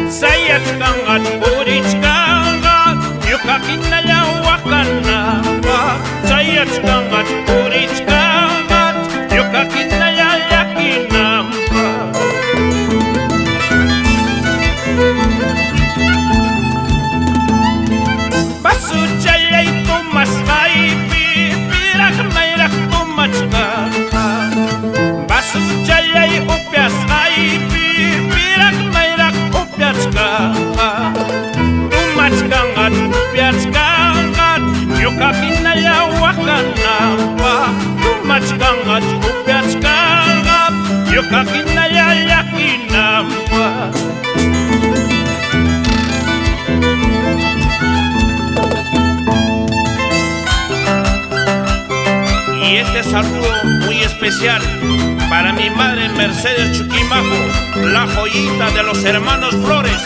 Sayachkangat purichkangat yukakinalla wakanapa. Sayachkangat purichkangat yukakinalla yakinampa. Basuchalay tumaskaypi pirak mayrak tumachka. Basuchalay upyaskaypi pirak mayrak upyachka. Tumachkangat upyachkangat yukakinalla wakanapa. Tumachkangat upyachkangat yukakinalla yakinampa. Y este saludo muy especial para mi madre Mercedes Chuquimajo, la joyita de los hermanos Flores.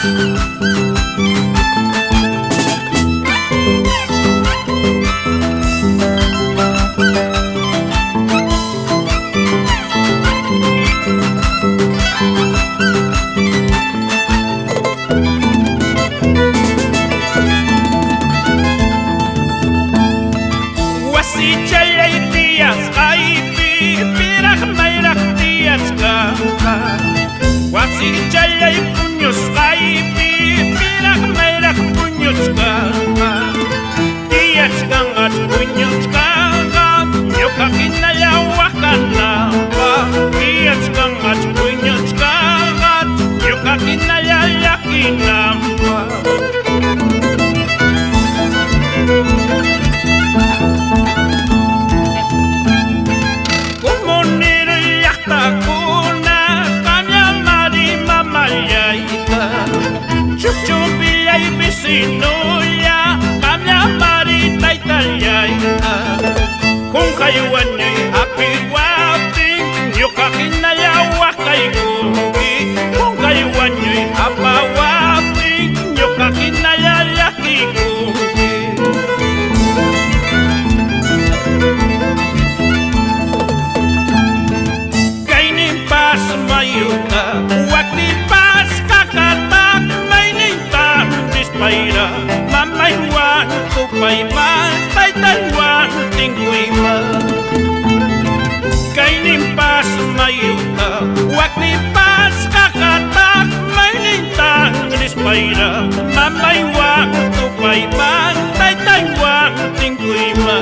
Wasichalay puños kaypi pirak mayrak puños kanga. Tiyachkangat puños kanga yukakinalla wakanapa. Tiyachkangat puños kanga yukakinalla yakinapa. Chupchupillay bisinuya kamya marita italyayta. Kung kayuanyay apiwating yukakinalla wakaykuki. Kung kayuanyay apawating yukakinalla yakikuki. Kainin pas mayuta waknipas kakatak mainintan dispaira. Mamay wan tupayman taytaywan tinguyma. Kainin pas mayuta waknipas kakatak mainintan dispaira. Mamay wan tupayman taytaywan tinguyma.